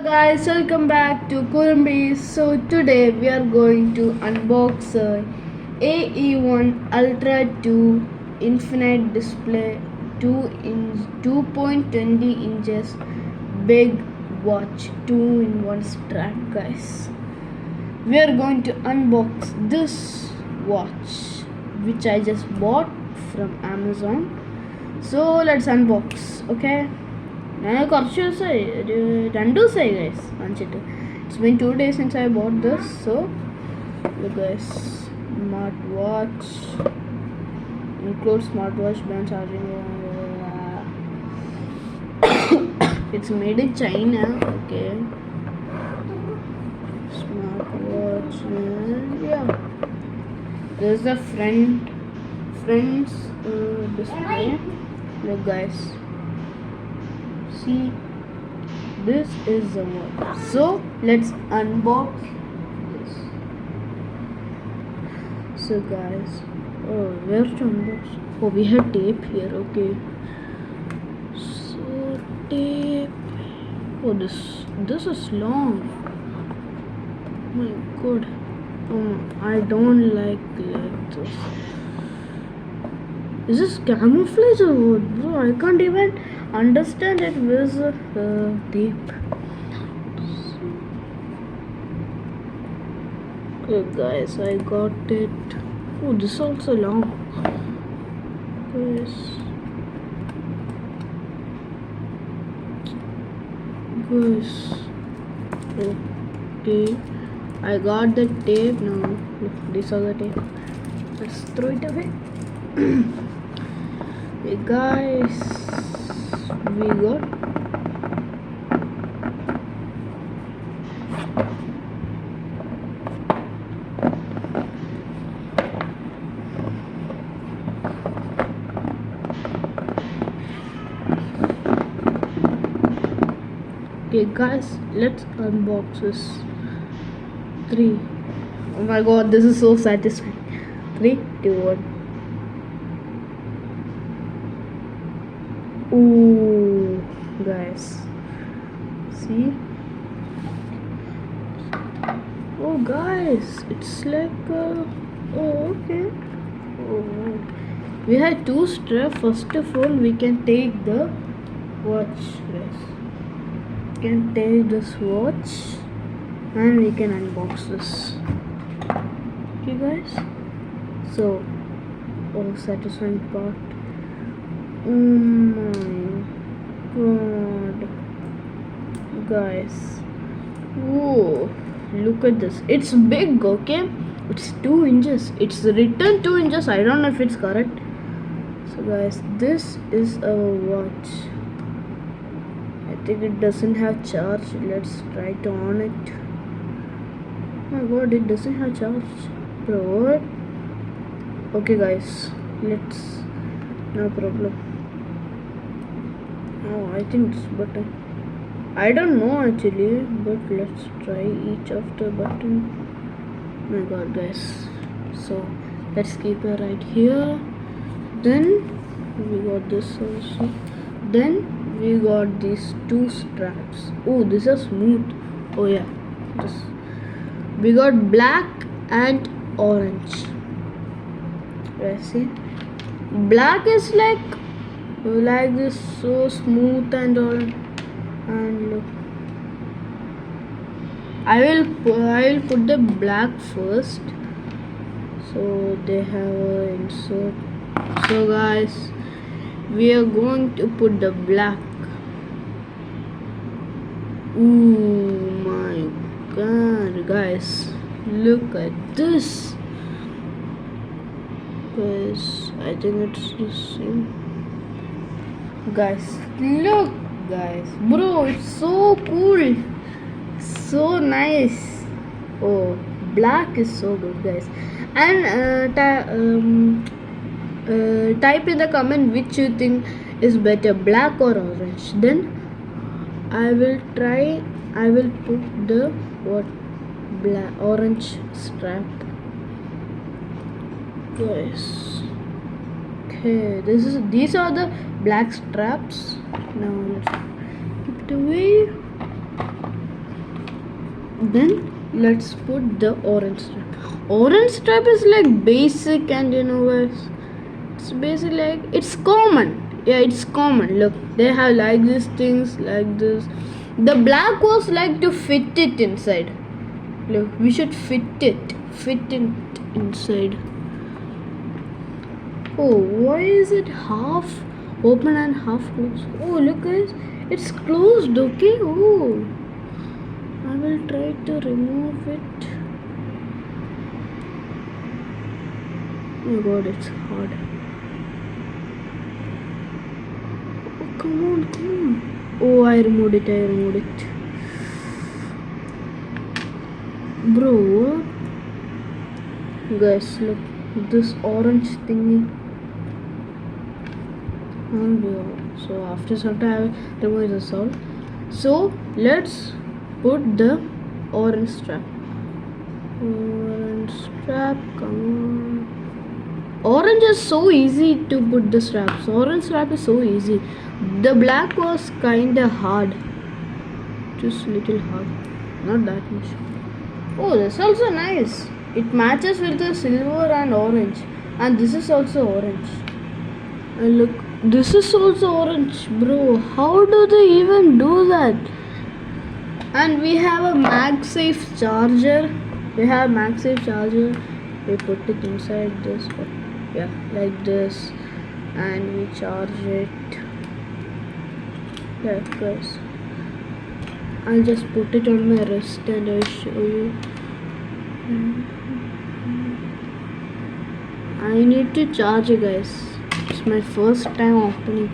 Guys, welcome back to Kurumbi. So today we are going to unbox AE1 Ultra 2 Infinite Display 2.20 inches big watch 2-in-1 strap, guys. We are going to unbox this watch which I just bought from Amazon. So let's unbox, okay? ഞാൻ കുറച്ച് ദിവസമായി ഒരു 2 ദിവസമായി guys വാങ്ങിച്ചിട്ട്. It's been 2 days since I bought this. So look guys, smartwatch includes smartwatch band charging. It's made in China. Okay, smartwatch. Yeah, there's the friends display. Look guys, see, this is the one. So let's unbox this. So guys, where to unbox? Oh, we have tape here. Okay, so tape. Oh, this is long. My god. I don't like this. Is this camouflage or what, bro? I can't even understand it with tape. Okay guys, I got it. Oh, this is also long. Guys, okay, I got the tape now. Look, these are the tape. Let's throw it away. Hey guys, we got okay guys, let's unbox this. 3. Oh my god, this is so satisfying. 3, 2, 1. Ooh, guys, see? Oh guys, it's like oh, okay. Oh, we had 2 straps. First of all, we can take the watch, guys. We can take this watch and we can unbox this. Okay guys, so satisfying part. Oh my god, guys. Whoa, look at this. It's big, okay? It's 2 inches. It's written 2 inches. I don't know if it's correct. So guys, this is our watch. I think it doesn't have charge. Let's try to on it. Oh my god, it doesn't have charge, bro. What? Okay guys, let's, no problem. Oh, I think it's button. I don't know actually, but let's try each of the button. Oh my god guys, so let's keep it right here. Then we got this also. Then we got these 2 straps. Oh, this is smooth. Oh yeah, this. We got black and orange. Let's see. Black is like this, so smooth and all. And look, I will put the black first. So they have an insert. So guys, we are going to put the black. Ooh my god, guys, look at this. Guys, I think it's the same. Guys, look guys, bro, it's so cool, so nice. Oh, black is so good guys. And type in the comment which you think is better, black or orange. Then I will put the black orange strap, guys. Okay, these are the black straps. Now let's keep it away. Then let's put the orange strap. Orange strap is like basic, and you know guys, it's basically like it's common. Yeah, it's common. Look, they have like these things like this. The black was like to fit it inside. Look, we should fit it inside. Oh, why is it half open and half closed? Oh, look guys, it's closed. Okay. Oh, I will try to remove it. Oh god, it's hard. Oh, come on. Oh, I removed it. Bro, what? Guys, look, this orange thingy. So after some time, I will remove this all. So let's put the orange strap. Come on. Orange is so easy to put the straps. Orange strap is so easy. The black was kinda hard. Just little hard. Not that much. Oh, this is also nice. It matches with the silver and orange. And this is also orange. And look, this is also orange. Bro, how do they even do that? And we have a MagSafe charger. We put it inside this. Yeah, like this. And we charge it. Yeah, guys. I'll just put it on my wrist and I'll show you. I need to charge it, guys. It's my first time opening.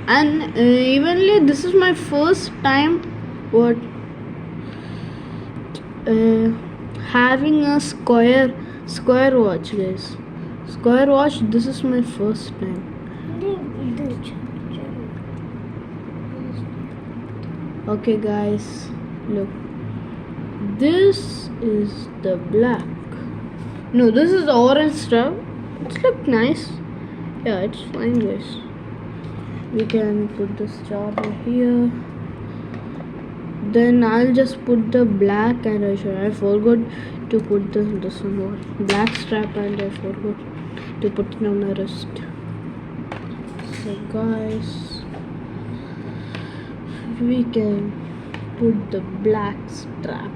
And evenly this is my first time having a square watch, guys. Square watch, this is my first time. Okay guys, look, this is the black. No, this is the orange strap. It's look nice. Yeah, it's fine guys. We can put this charger here. Then I'll just put the black and I forgot to put this one black strap and I forgot to put it on my wrist. So guys, we can put the black strap.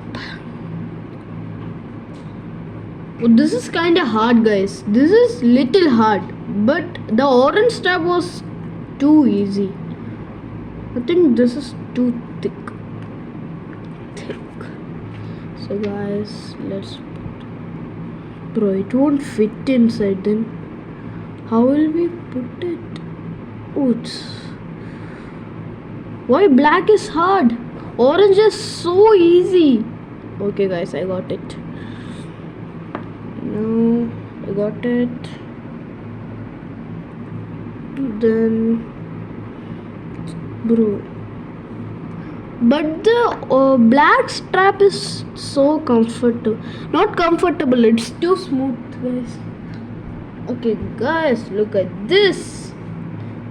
Oh, this is kind of hard guys. This is little hard, but the orange strap was too easy. I think this is too thick. So guys, let's put. Bro, it won't fit inside then. How will we put it? Oops. Why black is hard? Orange is so easy. Okay guys, I got it. Now I got it. Then, bro. But the black strap is so comfortable. Not comfortable, it's too smooth, guys. Okay, guys, look at this.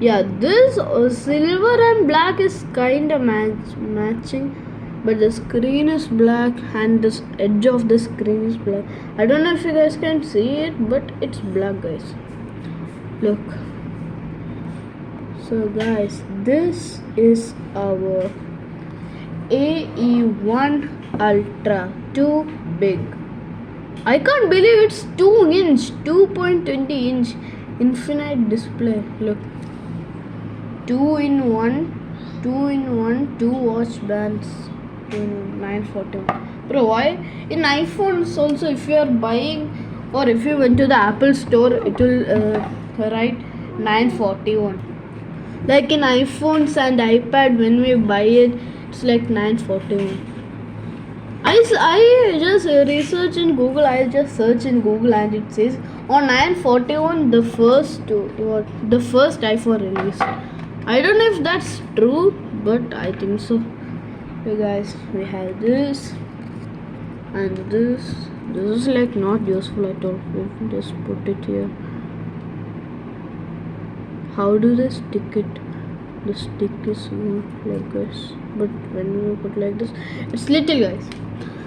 Yeah, this silver and black is kind of matching. But the screen is black and this edge of the screen is black. I don't know if you guys can see it, but it's black, guys. Look. So, guys, this is our AE1 Ultra, too big. I can't believe it's 2 inch, 2.20 inch infinite display. Look, 2 in 1, 2 watch bands, 941. Bro, why in iPhones also, if you are buying or if you went to the Apple store, it will write 941. Like in iPhones and iPad, when we buy it, it's like 941. I just research in Google. I just search in Google and it says on 941 the first iPhone released. I don't know if that's true, but I think so. Okay guys, we have this and this. This is like not useful at all. We can just put it here. How do they stick it? The stick is like this, but when we put like this, it's little, guys.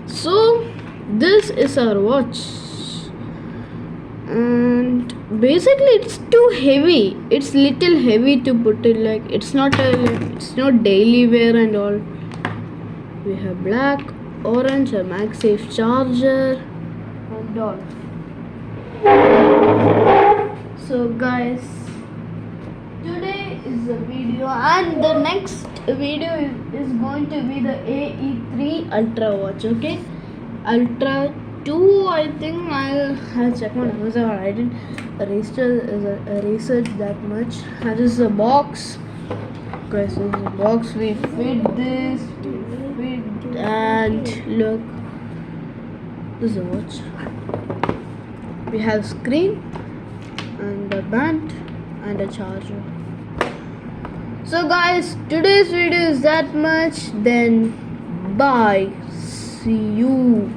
So this is our watch, and basically it's too heavy. It's little heavy to put it, like it's not daily wear and all. We have black, orange, a MagSafe charger and all. So guys, today is the video, and the next video is going to be the AE3 Ultra watch. Okay, Ultra 2, I think. I'll check on Amazon. I didn't research that much. And this is a box. Guys, this is a box. We fit this. And look, this is a watch. We have screen and a band and a charger. So guys, today's video is that much. Then bye. See you.